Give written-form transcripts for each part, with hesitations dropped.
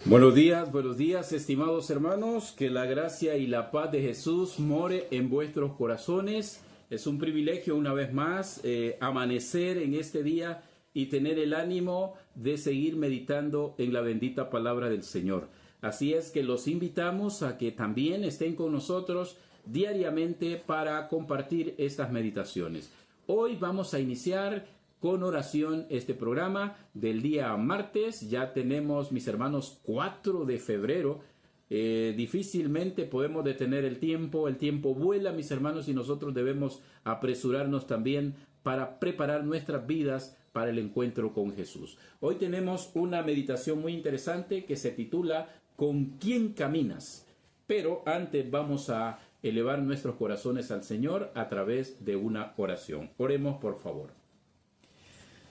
Buenos días, estimados hermanos. Que la gracia y la paz de Jesús more en vuestros corazones. Es un privilegio una vez más amanecer en este día y tener el ánimo de seguir meditando en la bendita palabra del Señor. Así es que los invitamos a que también estén con nosotros diariamente para compartir estas meditaciones. Hoy vamos a iniciar con oración este programa del día martes. Ya tenemos, mis hermanos, 4 de febrero. Difícilmente podemos detener el tiempo vuela, mis hermanos, y nosotros debemos apresurarnos también para preparar nuestras vidas para el encuentro con Jesús. Hoy tenemos una meditación muy interesante que se titula ¿Con quién caminas? Pero antes vamos a elevar nuestros corazones al Señor a través de una oración. Oremos, por favor.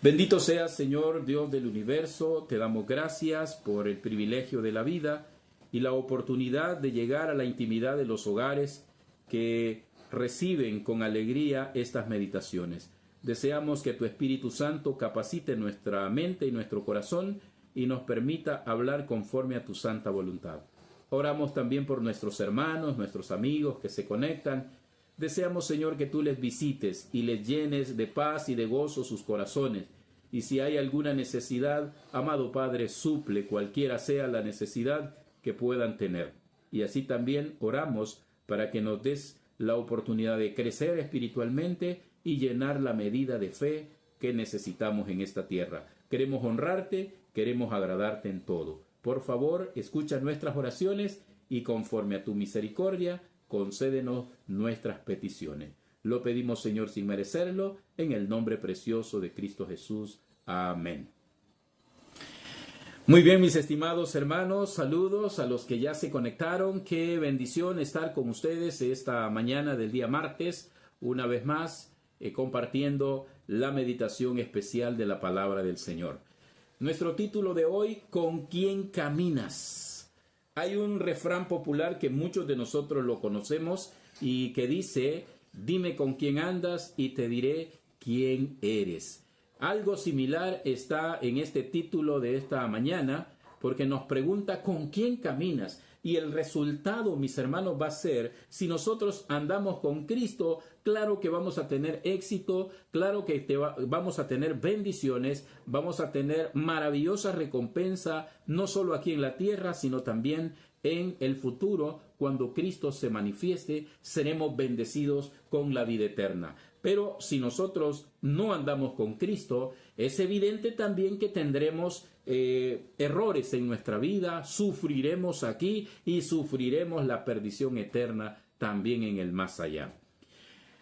Bendito seas, Señor, Dios del universo. Te damos gracias por el privilegio de la vida y la oportunidad de llegar a la intimidad de los hogares que reciben con alegría estas meditaciones. Deseamos que tu Espíritu Santo capacite nuestra mente y nuestro corazón y nos permita hablar conforme a tu santa voluntad. Oramos también por nuestros hermanos, nuestros amigos que se conectan. Deseamos, Señor, que tú les visites y les llenes de paz y de gozo sus corazones. Y si hay alguna necesidad, amado Padre, suple cualquiera sea la necesidad que puedan tener. Y así también oramos para que nos des la oportunidad de crecer espiritualmente y llenar la medida de fe que necesitamos en esta tierra. Queremos honrarte, queremos agradarte en todo. Por favor, escucha nuestras oraciones y conforme a tu misericordia, concédenos nuestras peticiones. Lo pedimos, Señor, sin merecerlo, en el nombre precioso de Cristo Jesús. Amén. Muy bien, mis estimados hermanos, saludos a los que ya se conectaron. Qué bendición estar con ustedes esta mañana del día martes, una vez más, compartiendo la meditación especial de la palabra del Señor. Nuestro título de hoy, ¿con quién caminas? Hay un refrán popular que muchos de nosotros lo conocemos y que dice: dime con quién andas y te diré quién eres. Algo similar está en este título de esta mañana, porque nos pregunta ¿con quién caminas? Y el resultado, mis hermanos, va a ser, si nosotros andamos con Cristo, claro que vamos a tener éxito, claro que vamos a tener bendiciones, vamos a tener maravillosa recompensa, no solo aquí en la tierra, sino también en el futuro. Cuando Cristo se manifieste, seremos bendecidos con la vida eterna. Pero si nosotros no andamos con Cristo, es evidente también que tendremos errores en nuestra vida, sufriremos aquí y sufriremos la perdición eterna también en el más allá.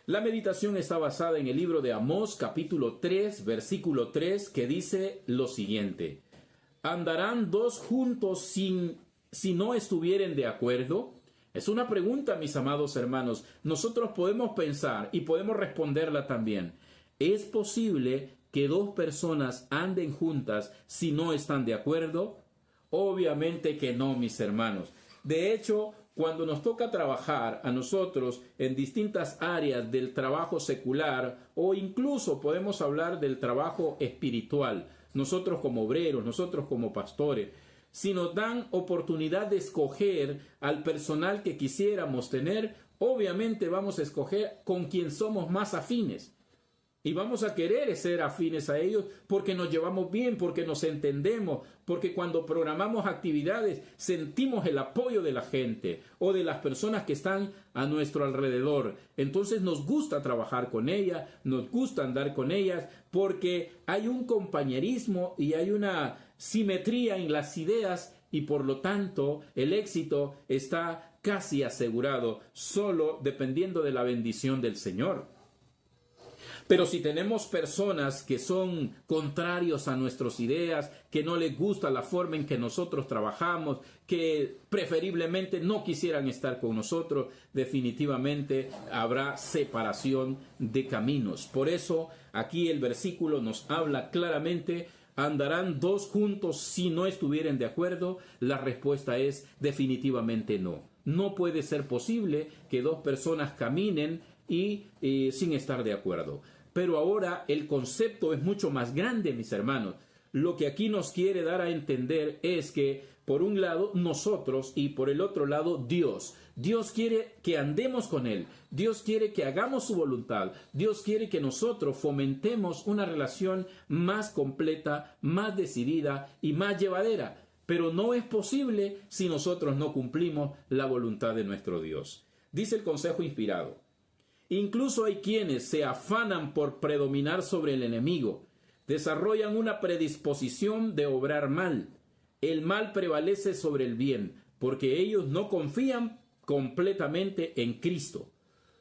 La meditación está basada en el libro de Amós, capítulo 3, versículo 3, que dice lo siguiente: ¿andarán dos juntos si no estuvieren de acuerdo? Es una pregunta, mis amados hermanos. Nosotros podemos pensar y podemos responderla también. ¿Es posible que dos personas anden juntas si no están de acuerdo? Obviamente que no, mis hermanos. De hecho, cuando nos toca trabajar a nosotros en distintas áreas del trabajo secular, o incluso podemos hablar del trabajo espiritual, nosotros como obreros, nosotros como pastores, si nos dan oportunidad de escoger al personal que quisiéramos tener, obviamente vamos a escoger con quien somos más afines. Y vamos a querer ser afines a ellos porque nos llevamos bien, porque nos entendemos, porque cuando programamos actividades sentimos el apoyo de la gente o de las personas que están a nuestro alrededor. Entonces nos gusta trabajar con ellas, nos gusta andar con ellas, porque hay un compañerismo y hay una simetría en las ideas y por lo tanto el éxito está casi asegurado, solo dependiendo de la bendición del Señor. Pero si tenemos personas que son contrarios a nuestras ideas, que no les gusta la forma en que nosotros trabajamos, que preferiblemente no quisieran estar con nosotros, definitivamente habrá separación de caminos. Por eso aquí el versículo nos habla claramente: ¿andarán dos juntos si no estuvieren de acuerdo? La respuesta es definitivamente no. No puede ser posible que dos personas caminen y sin estar de acuerdo. Pero ahora el concepto es mucho más grande, mis hermanos. lo que aquí nos quiere dar a entender es que, por un lado, nosotros y por el otro lado, Dios. Dios quiere que andemos con Él. Dios quiere que hagamos su voluntad. Dios quiere que nosotros fomentemos una relación más completa, más decidida y más llevadera. Pero no es posible si nosotros no cumplimos la voluntad de nuestro Dios. Dice el consejo inspirado: incluso hay quienes se afanan por predominar sobre el enemigo. Desarrollan una predisposición de obrar mal. El mal prevalece sobre el bien, porque ellos no confían completamente en Cristo.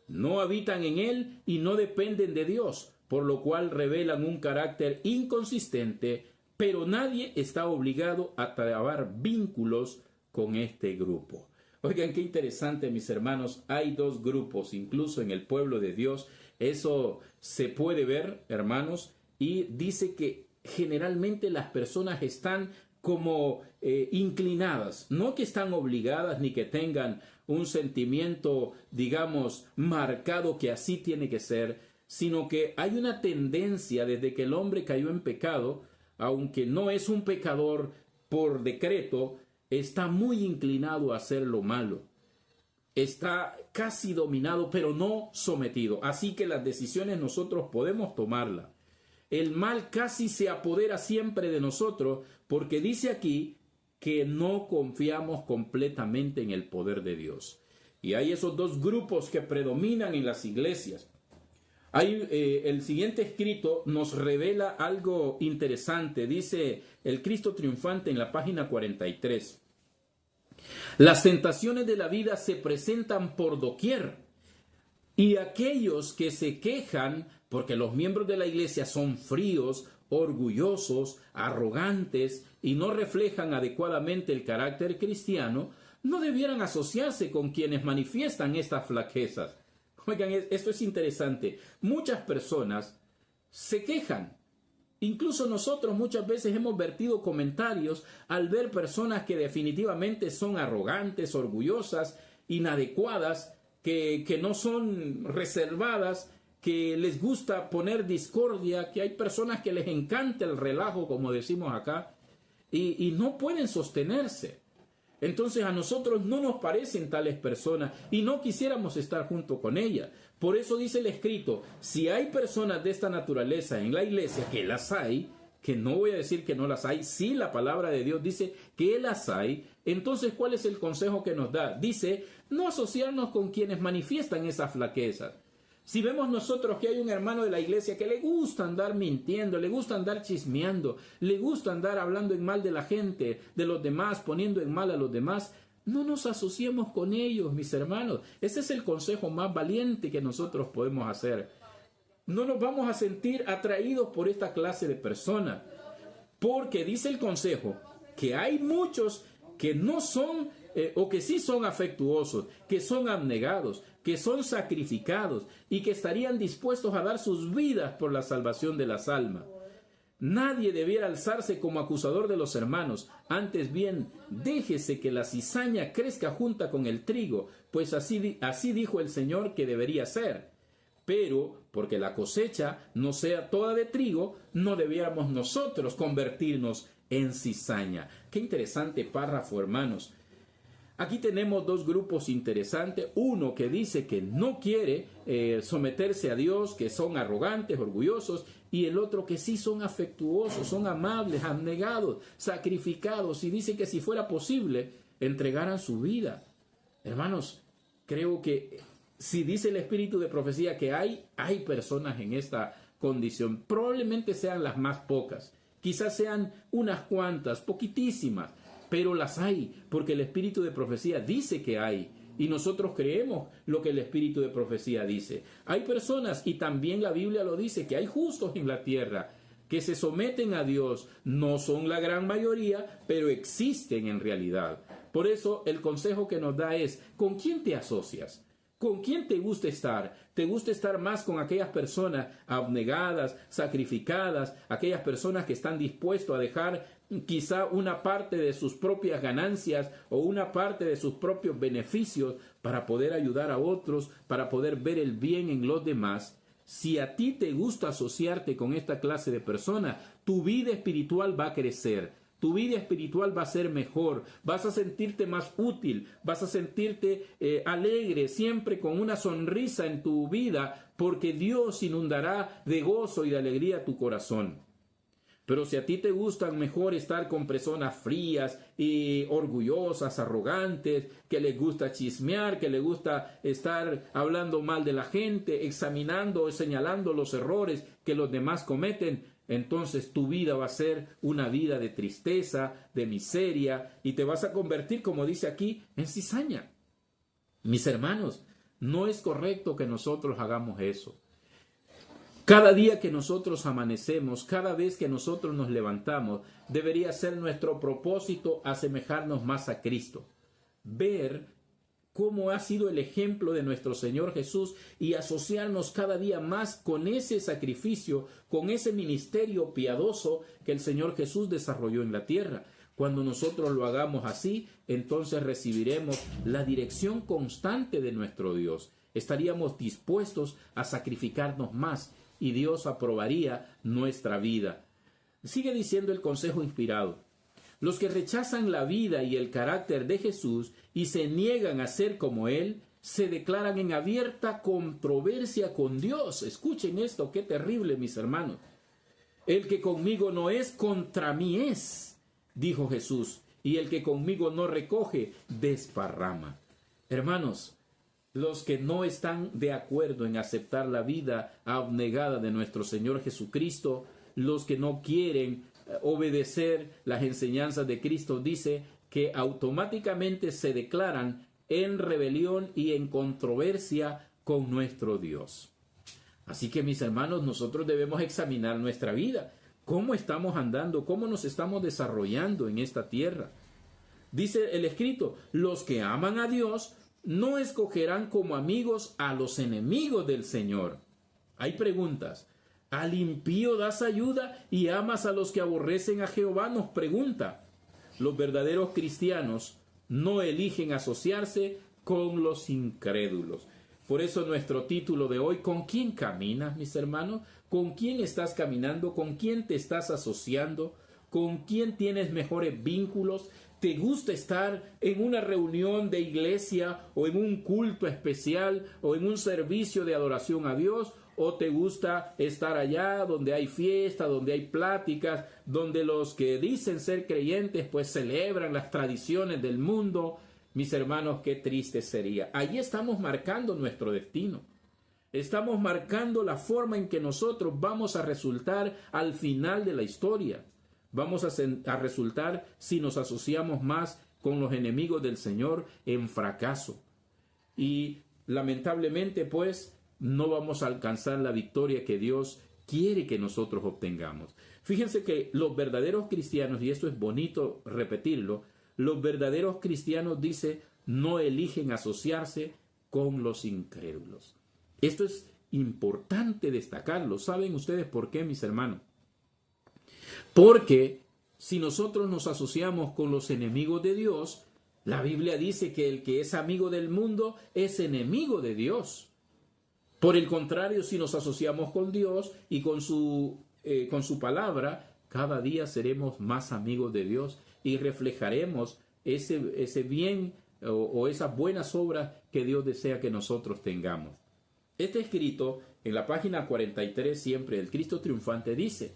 No habitan en Él y no dependen de Dios, por lo cual revelan un carácter inconsistente, pero nadie está obligado a trabar vínculos con este grupo. Oigan, qué interesante, mis hermanos. Hay dos grupos, incluso en el pueblo de Dios. Eso se puede ver, hermanos, y dice que generalmente las personas están como inclinadas, no que están obligadas ni que tengan un sentimiento, digamos, marcado que así tiene que ser, sino que hay una tendencia desde que el hombre cayó en pecado, aunque no es un pecador por decreto, está muy inclinado a hacer lo malo. Está casi dominado, pero no sometido. Así que las decisiones nosotros podemos tomarlas. El mal casi se apodera siempre de nosotros, porque dice aquí que no confiamos completamente en el poder de Dios. Y hay esos dos grupos que predominan en las iglesias. El siguiente escrito nos revela algo interesante. Dice el Cristo triunfante en la página 43. Las tentaciones de la vida se presentan por doquier, y aquellos que se quejan porque los miembros de la iglesia son fríos, orgullosos, arrogantes y no reflejan adecuadamente el carácter cristiano, no debieran asociarse con quienes manifiestan estas flaquezas. Oigan, esto es interesante. Muchas personas se quejan. Incluso nosotros muchas veces hemos vertido comentarios al ver personas que definitivamente son arrogantes, orgullosas, inadecuadas, que no son reservadas, que les gusta poner discordia, que hay personas que les encanta el relajo, como decimos acá, y no pueden sostenerse. Entonces a nosotros no nos parecen tales personas y no quisiéramos estar junto con ellas. Por eso dice el escrito, si hay personas de esta naturaleza en la iglesia, que las hay, que no voy a decir que no las hay, sí la palabra de Dios dice que las hay, entonces ¿cuál es el consejo que nos da? Dice, no asociarnos con quienes manifiestan esas flaquezas. Si vemos nosotros que hay un hermano de la iglesia que le gusta andar mintiendo, le gusta andar chismeando, le gusta andar hablando en mal de la gente, de los demás, poniendo en mal a los demás, no nos asociemos con ellos, mis hermanos. Ese es el consejo más valiente que nosotros podemos hacer. No nos vamos a sentir atraídos por esta clase de personas, porque dice el consejo que hay muchos que no son o que sí son afectuosos, que son abnegados, que son sacrificados y que estarían dispuestos a dar sus vidas por la salvación de las almas. Nadie debiera alzarse como acusador de los hermanos, antes bien, déjese que la cizaña crezca junta con el trigo, pues así dijo el Señor que debería ser. Pero, porque la cosecha no sea toda de trigo, no debiéramos nosotros convertirnos en cizaña. Qué interesante párrafo, hermanos. Aquí tenemos dos grupos interesantes. Uno que dice que no quiere someterse a Dios, que son arrogantes, orgullosos, y el otro que sí son afectuosos, son amables, abnegados, sacrificados, y dice que si fuera posible, entregaran su vida. Hermanos, creo que si dice el espíritu de profecía que hay personas en esta condición, probablemente sean las más pocas, quizás sean unas cuantas, poquitísimas, pero las hay, porque el espíritu de profecía dice que hay, y nosotros creemos lo que el espíritu de profecía dice. Hay personas, y también la Biblia lo dice, que hay justos en la tierra, que se someten a Dios. No son la gran mayoría, pero existen en realidad. Por eso el consejo que nos da es, ¿con quién te asocias? ¿Con quién te gusta estar? ¿Te gusta estar más con aquellas personas abnegadas, sacrificadas, aquellas personas que están dispuestos a dejar quizá una parte de sus propias ganancias o una parte de sus propios beneficios para poder ayudar a otros, para poder ver el bien en los demás? Si a ti te gusta asociarte con esta clase de personas, tu vida espiritual va a crecer. Tu vida espiritual va a ser mejor, vas a sentirte más útil, vas a sentirte alegre, siempre con una sonrisa en tu vida, porque Dios inundará de gozo y de alegría tu corazón. Pero si a ti te gustan mejor estar con personas frías y orgullosas, arrogantes, que les gusta chismear, que les gusta estar hablando mal de la gente, examinando o señalando los errores que los demás cometen, entonces tu vida va a ser una vida de tristeza, de miseria, y te vas a convertir, como dice aquí, en cizaña. Mis hermanos, no es correcto que nosotros hagamos eso. Cada día que nosotros amanecemos, cada vez que nosotros nos levantamos, debería ser nuestro propósito asemejarnos más a Cristo. Ver cómo ha sido el ejemplo de nuestro Señor Jesús y asociarnos cada día más con ese sacrificio, con ese ministerio piadoso que el Señor Jesús desarrolló en la tierra. Cuando nosotros lo hagamos así, entonces recibiremos la dirección constante de nuestro Dios. Estaríamos dispuestos a sacrificarnos más y Dios aprobaría nuestra vida. Sigue diciendo el consejo inspirado. Los que rechazan la vida y el carácter de Jesús y se niegan a ser como Él, se declaran en abierta controversia con Dios. Escuchen esto, qué terrible, mis hermanos. El que conmigo no es, contra mí es, dijo Jesús, y el que conmigo no recoge, desparrama. Hermanos, los que no están de acuerdo en aceptar la vida abnegada de nuestro Señor Jesucristo, los que no quieren obedecer las enseñanzas de Cristo, dice que automáticamente se declaran en rebelión y en controversia con nuestro Dios. Así que, mis hermanos, nosotros debemos examinar nuestra vida. ¿Cómo estamos andando? ¿Cómo nos estamos desarrollando en esta tierra? Dice el escrito, los que aman a Dios no escogerán como amigos a los enemigos del Señor. Hay preguntas. ¿Al impío das ayuda y amas a los que aborrecen a Jehová? Nos pregunta. Los verdaderos cristianos no eligen asociarse con los incrédulos. Por eso nuestro título de hoy, ¿con quién caminas, mis hermanos? ¿Con quién estás caminando? ¿Con quién te estás asociando? ¿Con quién tienes mejores vínculos? ¿Te gusta estar en una reunión de iglesia o en un culto especial o en un servicio de adoración a Dios? ¿O te gusta estar allá donde hay fiesta, donde hay pláticas, donde los que dicen ser creyentes pues celebran las tradiciones del mundo? Mis hermanos, qué triste sería. Allí estamos marcando nuestro destino. Estamos marcando la forma en que nosotros vamos a resultar al final de la historia. Vamos a resultar, si nos asociamos más con los enemigos del Señor, en fracaso. Y lamentablemente pues no vamos a alcanzar la victoria que Dios quiere que nosotros obtengamos. Fíjense que los verdaderos cristianos, y esto es bonito repetirlo, los verdaderos cristianos, dice, no eligen asociarse con los incrédulos. Esto es importante destacarlo. ¿Saben ustedes por qué, mis hermanos? Porque si nosotros nos asociamos con los enemigos de Dios, la Biblia dice que el que es amigo del mundo es enemigo de Dios. Por el contrario, si nos asociamos con Dios y con su palabra, cada día seremos más amigos de Dios y reflejaremos ese bien o esas buenas obras que Dios desea que nosotros tengamos. Este escrito en la página 43 siempre del Cristo Triunfante dice: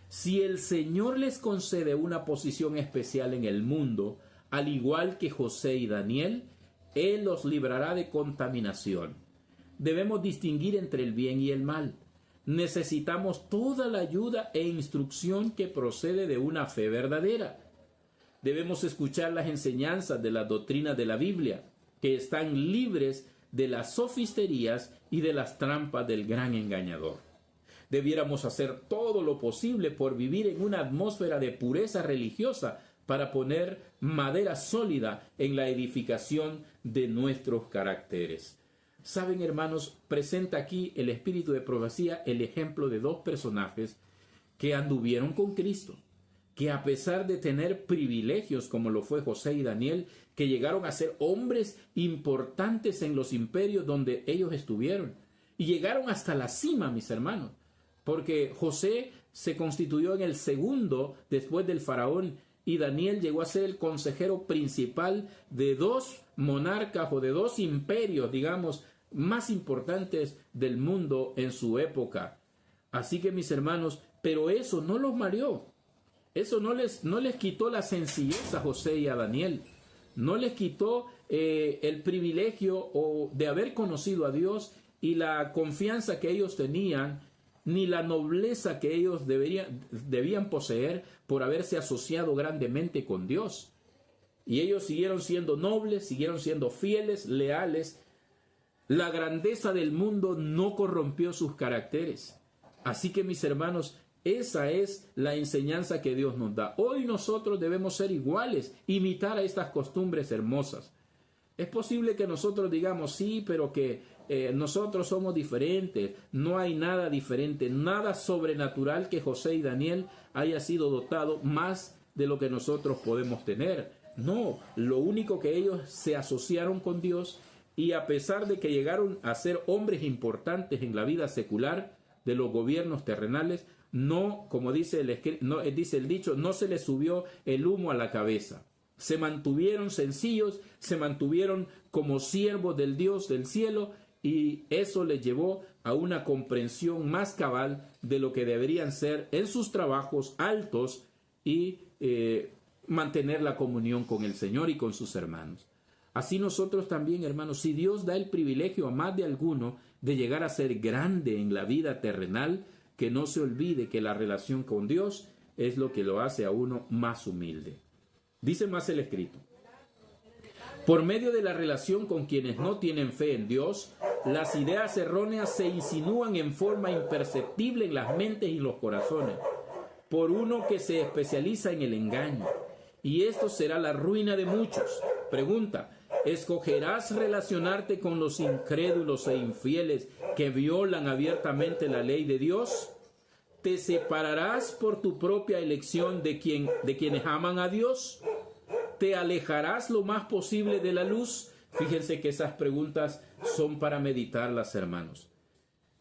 si el Señor les concede una posición especial en el mundo, al igual que José y Daniel, Él los librará de contaminación. Debemos distinguir entre el bien y el mal. Necesitamos toda la ayuda e instrucción que procede de una fe verdadera. Debemos escuchar las enseñanzas de las doctrinas de la Biblia, que están libres de las sofisterías y de las trampas del gran engañador. Debiéramos hacer todo lo posible por vivir en una atmósfera de pureza religiosa para poner madera sólida en la edificación de nuestros caracteres. Saben, hermanos, presenta aquí el espíritu de profecía el ejemplo de dos personajes que anduvieron con Cristo, que a pesar de tener privilegios como lo fue José y Daniel, que llegaron a ser hombres importantes en los imperios donde ellos estuvieron, y llegaron hasta la cima, mis hermanos, porque José se constituyó en el segundo después del faraón y Daniel llegó a ser el consejero principal de dos monarcas o de dos imperios, digamos, más importantes del mundo en su época. Así que, mis hermanos, pero eso no los mareó. Eso no les quitó la sencillez a José y a Daniel. No les quitó el privilegio de haber conocido a Dios y la confianza que ellos tenían, ni la nobleza que ellos debían poseer por haberse asociado grandemente con Dios. Y ellos siguieron siendo nobles, siguieron siendo fieles, leales. La grandeza del mundo no corrompió sus caracteres. Así que, mis hermanos, esa es la enseñanza que Dios nos da. Hoy nosotros debemos ser iguales, imitar a estas costumbres hermosas. Es posible que nosotros digamos, sí, pero que nosotros somos diferentes. No hay nada diferente, nada sobrenatural que José y Daniel haya sido dotado más de lo que nosotros podemos tener. No, lo único que ellos se asociaron con Dios y a pesar de que llegaron a ser hombres importantes en la vida secular de los gobiernos terrenales, no, como dice el dicho, no se les subió el humo a la cabeza. Se mantuvieron sencillos, se mantuvieron como siervos del Dios del cielo y eso les llevó a una comprensión más cabal de lo que deberían ser en sus trabajos altos y mantener la comunión con el Señor y con sus hermanos. Así nosotros también, hermanos, si Dios da el privilegio a más de alguno de llegar a ser grande en la vida terrenal, que no se olvide que la relación con Dios es lo que lo hace a uno más humilde. Dice más el escrito: por medio de la relación con quienes no tienen fe en Dios, las ideas erróneas se insinúan en forma imperceptible en las mentes y los corazones, por uno que se especializa en el engaño. Y esto será la ruina de muchos. Pregunta: ¿escogerás relacionarte con los incrédulos e infieles que violan abiertamente la ley de Dios? ¿Te separarás por tu propia elección de quienes aman a Dios? ¿Te alejarás lo más posible de la luz? Fíjense que esas preguntas son para meditarlas, hermanos.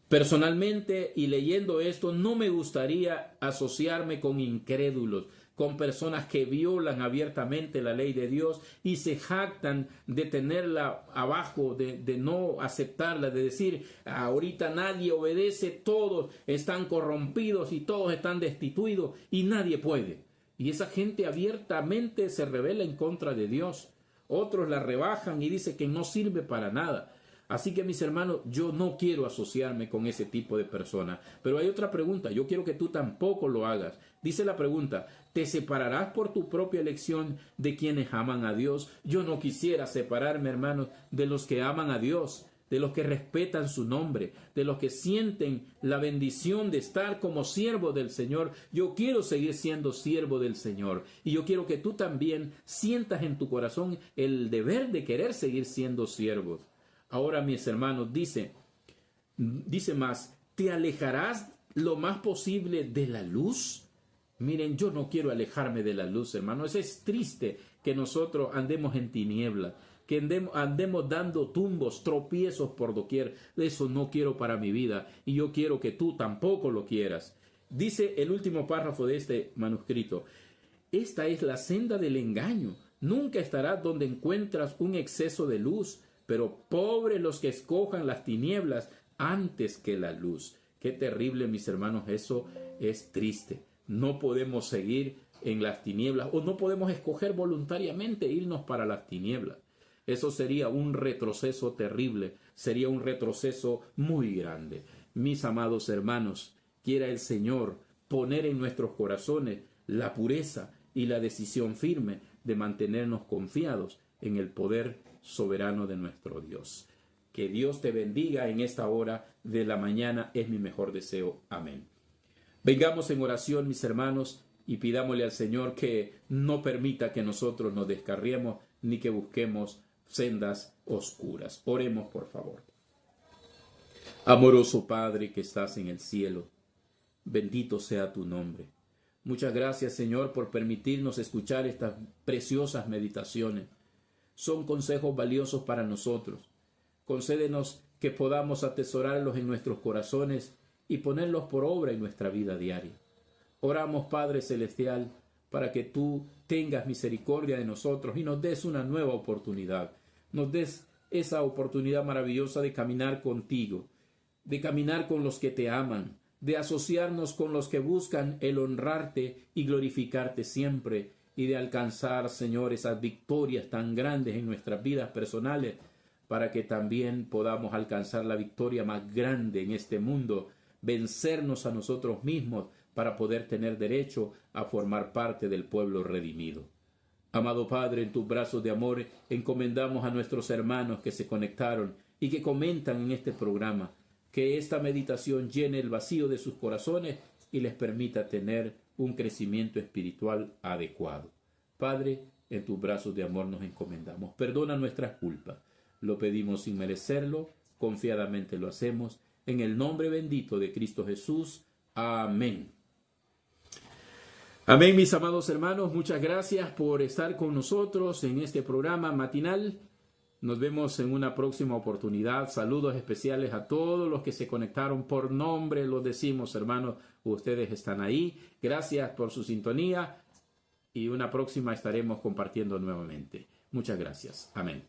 Personalmente, y leyendo esto, no me gustaría asociarme con incrédulos, con personas que violan abiertamente la ley de Dios y se jactan de tenerla abajo, de no aceptarla, de decir, ahorita nadie obedece, todos están corrompidos y todos están destituidos y nadie puede. Y esa gente abiertamente se rebela en contra de Dios. Otros la rebajan y dicen que no sirve para nada. Así que, mis hermanos, yo no quiero asociarme con ese tipo de personas. Pero hay otra pregunta, yo quiero que tú tampoco lo hagas. Dice la pregunta: ¿te separarás por tu propia elección de quienes aman a Dios? Yo no quisiera separarme, hermanos, de los que aman a Dios, de los que respetan su nombre, de los que sienten la bendición de estar como siervo del Señor. Yo quiero seguir siendo siervo del Señor. Y yo quiero que tú también sientas en tu corazón el deber de querer seguir siendo siervos. Ahora, mis hermanos, dice más: ¿te alejarás lo más posible de la luz? Miren, yo no quiero alejarme de la luz, hermanos. Es triste que nosotros andemos en tinieblas, que andemos dando tumbos, tropiezos por doquier. Eso no quiero para mi vida y yo quiero que tú tampoco lo quieras. Dice el último párrafo de este manuscrito: esta es la senda del engaño. Nunca estarás donde encuentras un exceso de luz, pero pobres los que escojan las tinieblas antes que la luz. Qué terrible, mis hermanos, eso es triste. No podemos seguir en las tinieblas o no podemos escoger voluntariamente irnos para las tinieblas. Eso sería un retroceso terrible, sería un retroceso muy grande. Mis amados hermanos, quiera el Señor poner en nuestros corazones la pureza y la decisión firme de mantenernos confiados en el poder soberano de nuestro Dios. Que Dios te bendiga en esta hora de la mañana, es mi mejor deseo. Amén. Vengamos en oración, mis hermanos, y pidámosle al Señor que no permita que nosotros nos descarriemos ni que busquemos sendas oscuras. Oremos, por favor. Amoroso Padre que estás en el cielo, bendito sea tu nombre. Muchas gracias, Señor, por permitirnos escuchar estas preciosas meditaciones. Son consejos valiosos para nosotros. Concédenos que podamos atesorarlos en nuestros corazones y ponerlos por obra en nuestra vida diaria. Oramos, Padre Celestial, para que tú tengas misericordia de nosotros y nos des una nueva oportunidad. Nos des esa oportunidad maravillosa de caminar contigo, de caminar con los que te aman, de asociarnos con los que buscan el honrarte y glorificarte siempre, y de alcanzar, Señor, esas victorias tan grandes en nuestras vidas personales, para que también podamos alcanzar la victoria más grande en este mundo, vencernos a nosotros mismos para poder tener derecho a formar parte del pueblo redimido. Amado Padre, en tus brazos de amor encomendamos a nuestros hermanos que se conectaron y que comentan en este programa, que esta meditación llene el vacío de sus corazones y les permita tener un crecimiento espiritual adecuado. Padre, en tus brazos de amor nos encomendamos. Perdona nuestras culpas. Lo pedimos sin merecerlo, confiadamente lo hacemos, en el nombre bendito de Cristo Jesús. Amén. Amén, mis amados hermanos. Muchas gracias por estar con nosotros en este programa matinal. Nos vemos en una próxima oportunidad. Saludos especiales a todos los que se conectaron por nombre. Los decimos, hermanos, ustedes están ahí. Gracias por su sintonía y una próxima estaremos compartiendo nuevamente. Muchas gracias. Amén.